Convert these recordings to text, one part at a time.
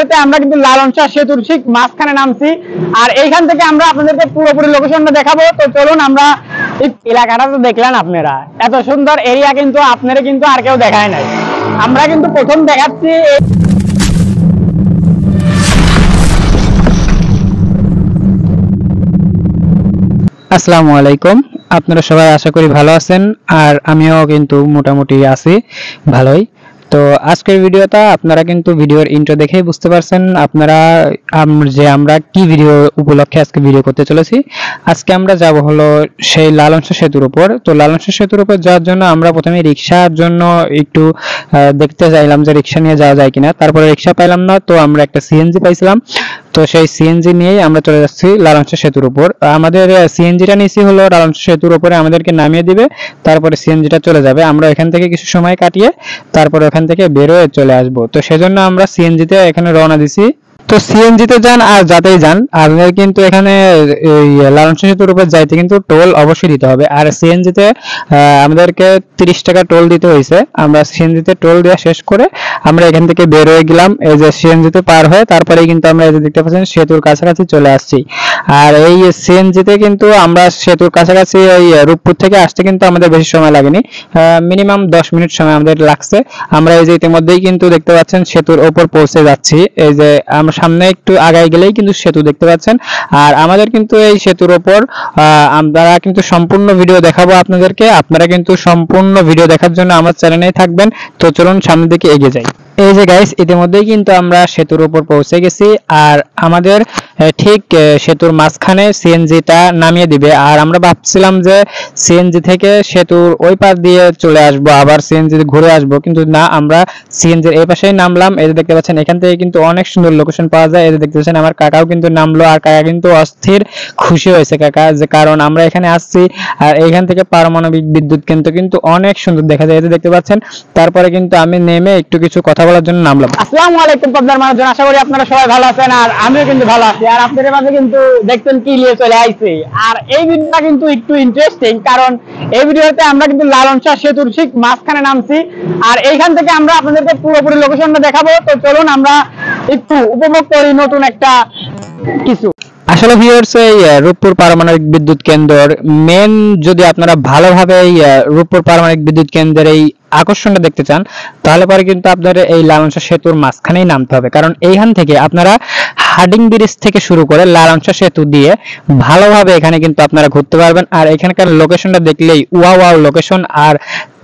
ভিডিওতে আমরা কিন্তু লালন শাহ সেতুর ঠিক মাঝখানে নামছি, আর এইখান থেকে আমরা আপনাদেরকে পুরোপুরি লোকেশনটা দেখাবো। তো চলুন আমরা এলাকাটা তো দেখলেন আপনারা, এত সুন্দর এরিয়া কিন্তু আপনারা কিন্তু আর কেউ দেখায় নাই, আমরা কিন্তু প্রথম দেখাচ্ছি। আসসালামু আলাইকুম, আপনারা সবাই আশা করি ভালো আছেন, আর আমিও কিন্তু মোটামুটি আছি ভালোই। তো আজকের ভিডিওটা আপনারা কিন্তু ভিডিওর ইন্ট্রো দেখেই বুঝতে পারছেন আপনারা আমরা কি ভিডিও উপলক্ষে আজকে ভিডিও করতে চলেছি। আজকে আমরা যাব হলো সেই লালন শাহ সেতুর উপর। তো লালন শাহ সেতুর উপর যাওয়ার জন্য আমরা প্রথমে রিক্সার জন্য একটু দেখতে চাইলাম যে রিক্সা নিয়ে যাওয়া যায় কিনা, তারপরে রিক্সা পাইলাম না, তো আমরা একটা সিএনজি পাইছিলাম। তো সেই সিএনজি নিয়েই আমরা চলে যাচ্ছি লালন শাহ সেতুর উপর। আমাদের সিএনজিটা নিয়েছি হলো লালন শাহ সেতুর উপরে আমাদেরকে নামিয়ে দিবে, তারপরে সিএনজিটা চলে যাবে। আমরা এখান থেকে কিছু সময় কাটিয়ে তারপরে ওখান থেকে বেরোয় চলে আসবো। তো সেজন্য আমরা সিএনজিতে এখানে রওনা দিছি। তো সিএনজিতে যান আর যাতেই যান, আপনাদের কিন্তু এখানে এই লালন শাহ সেতুর উপর যাইতে কিন্তু টোল অবশ্যই দিতে হবে। আর সিএনজিতে আমাদেরকে 30 টাকা টোল দিতে হয়েছে। আমরা সিএনজিতে টোল দেওয়া শেষ করে আমরা এখান থেকে বের হয়ে গেলাম। এই যে সিএনজিতে পার হয়ে তারপরে কিন্তু আমরা এই যে দেখতে পাচ্ছেন সেতুর কাছাকাছি চলে আসছি। আর এই সিএনজিতে কিন্তু আমরা সেতুর কাছাকাছি এই রূপপুর থেকে আসতে কিন্তু আমাদের বেশি সময় লাগেনি, মিনিমাম 10 মিনিট সময় আমাদের লাগছে। আমরা এই যে ইতিমধ্যেই কিন্তু দেখতে পাচ্ছেন সেতুর উপর পৌঁছে যাচ্ছি। এই যে আমরা সামনে একটু আগায় গেলেই কিন্তু সেতু দেখতে পাচ্ছেন। আর আমাদের কিন্তু এই সেতুর উপর আমরা কিন্তু সম্পূর্ণ ভিডিও দেখাবো আপনাদেরকে। আপনারা কিন্তু সম্পূর্ণ ভিডিও দেখার জন্য আমার চ্যানেলেই থাকবেন। তো চলুন সামনের দিকে এগিয়ে যাই। এই যে গাইস, ইতিমধ্যেই কিন্তু আমরা সেতুর উপর পৌঁছে গেছি, আর আমাদের ঠিক সেতুর মাঝখানে সিএনজিটা নামিয়ে দিবে। আর আমরা ভাবছিলাম যে সিএনজি থেকে সেতুর ওই পার দিয়ে চলে আসবো, আবার সিএনজি ঘুরে আসবো, কিন্তু না, আমরা সিএনজির এই পাশেই নামলাম। এই যে দেখতে পাচ্ছেন এখান থেকে কিন্তু অনেক সুন্দর লোকেশন পাওয়া যায়। এই যে দেখতে পাচ্ছেন আমার কাকাও কিন্তু নামলো, আর কাকা কিন্তু অস্থির খুশি হয়েছে কাকা, যে কারণ আমরা এখানে আসছি আর এখান থেকে পারমাণবিক বিদ্যুৎ কেন্দ্র কিন্তু অনেক সুন্দর দেখা যায়। এই যে দেখতে পাচ্ছেন। তারপরে কিন্তু আমি নেমে একটু কিছু কথা বলার জন্য নামলাম। আসসালামু আলাইকুম পাবনার মানুষজন, আশা করি আপনারা সবাই ভালো আছেন, আর আমিও কিন্তু ভালো আছি। আর আপনাদের মাঝে কিন্তু দেখছেন কি নিয়ে চলে আইছি। আর এই ভিডিওটা কিন্তু একটু ইন্টারেস্টিং, কারণ এই ভিডিওতে আমরা কিন্তু লালন শাহ সেতুর ঠিক মাঝখানে নামছি, আর এইখান থেকে আমরা আপনাদেরকে পুরোপুরি লোকেশনটা দেখাবো। তো চলুন আমরা একটু উপভোগ করি নতুন একটা কিছু। আসলে ভিউয়ার্স, এই রূপপুর পারমাণবিক বিদ্যুৎ কেন্দ্র মেন, যদি আপনারা ভালোভাবে এই রূপপুর পারমাণবিক বিদ্যুৎ কেন্দ্রের এই আকর্ষণটা দেখতে চান, তাহলে পরে কিন্তু আপনাদের এই লালন শাহ সেতুর মাঝখানেই নামতে হবে। কারণ এইখান থেকে আপনারা হার্ডিং ব্রিজ থেকে শুরু করে লালন শাহ সেতু দিয়ে ভালোভাবে এখানে কিন্তু আপনারা ঘুরতে পারবেন। আর এখানকার লোকেশনটা দেখলেই ওয়াও ওয়াও লোকেশন, আর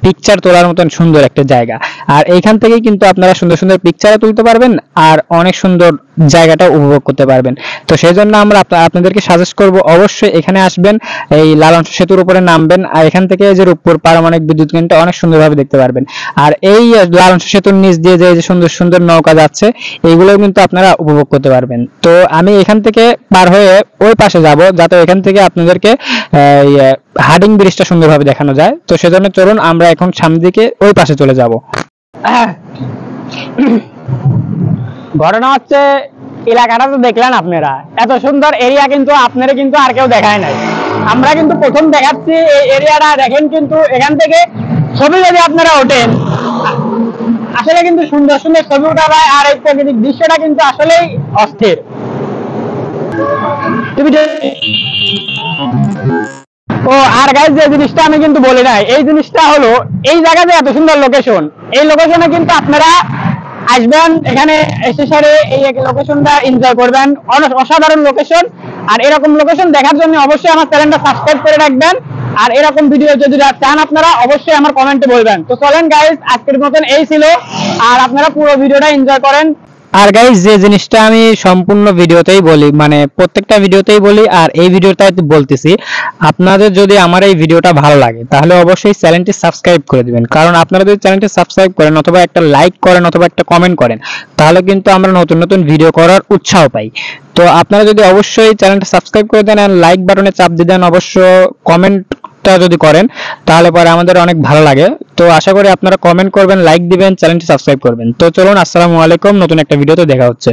পিকচার তোলার মতন সুন্দর একটা জায়গা। আর এইখান থেকেই কিন্তু আপনারা সুন্দর সুন্দর পিকচার তুলতে পারবেন, আর অনেক সুন্দর জায়গাটা উপভোগ করতে পারবেন। তো সেই জন্য আমরা আপনাদেরকে সাজেস্ট করব অবশ্যই এখানে আসবেন, এই লালন শাহ সেতুর উপরে নামবেন, আর এখান থেকে যে রূপপুর পারমাণবিক বিদ্যুৎ কেন্দ্রটা অনেক সুন্দরভাবে দেখতে পারবেন। আর এই লালন শাহ সেতুর নিচ দিয়ে যে সুন্দর সুন্দর নৌকা যাচ্ছে, এইগুলো কিন্তু আপনারা উপভোগ করতে পারবেন। তো আমি এখান থেকে পার হয়ে ওই পাশে যাব, যাতে এখান থেকে আপনাদেরকে হার্ডিং ব্রিজটা সুন্দরভাবে দেখানো যায়। তো সেজন্য চলুন আমরা এখন সামনের দিকে ওই পাশে চলে যাব। ঘটনা হচ্ছে, এলাকাটা তো দেখলেন আপনারা, এত সুন্দর এরিয়া কিন্তু আপনারা কিন্তু আর কেউ দেখায় নাই, আমরা কিন্তু প্রথম দেখাচ্ছি এই এরিয়াটা। দেখেন কিন্তু এখান থেকে ছবি যদি আপনারা ওঠেন, আসলে কিন্তু সুন্দর সুন্দর ছবি ওঠা যায়, আর এই প্রাকৃতিক দৃশ্যটা কিন্তু আসলেই অস্থির। ও আর গাইস, যে জিনিসটা আমি কিন্তু বলি নাই, এই জিনিসটা হলো এই জায়গাতে এত সুন্দর লোকেশন, এই লোকেশনে কিন্তু আপনারা আসবেন, এখানে স্টেশনে এই লোকেশনটা এনজয় করবেন, অসাধারণ লোকেশন। আর এরকম লোকেশন দেখার জন্য অবশ্যই আমার চ্যানেলটা সাবস্ক্রাইব করে রাখবেন, আর এরকম ভিডিও যদি চান আপনারা অবশ্যই আমার কমেন্টে বলবেন। তো চলেন গাইস, আজকের মতন এই ছিল, আর আপনারা পুরো ভিডিওটা এনজয় করেন। আর গাইস, যে জিনিসটা আমি সম্পূর্ণ ভিডিওতেই বলি, মানে প্রত্যেকটা ভিডিওতেই বলি, আর এই ভিডিওটাই বলতেছি, আপনাদের যদি আমার এই ভিডিওটা ভালো লাগে তাহলে অবশ্যই চ্যানেলটি সাবস্ক্রাইব করে দিবেন। কারণ আপনারা যদি চ্যানেলটি সাবস্ক্রাইব করেন, অথবা একটা লাইক করেন, অথবা একটা কমেন্ট করেন, তাহলে কিন্তু আমরা নতুন নতুন ভিডিও করার উৎসাহ পাই। তো আপনারা যদি অবশ্যই চ্যানেলটা সাবস্ক্রাইব করে দেন, আর লাইক বাটনে চাপ দিয়ে দেন, অবশ্য কমেন্টটা যদি করেন তাহলে পরে আমাদের অনেক ভালো লাগে। তো আশা করি আপনারা কমেন্ট করবেন, লাইক দিবেন, চ্যানেলটি সাবস্ক্রাইব করবেন। তো চলুন, আসসালামু আলাইকুম, নতুন একটা ভিডিওতে দেখা হচ্ছে।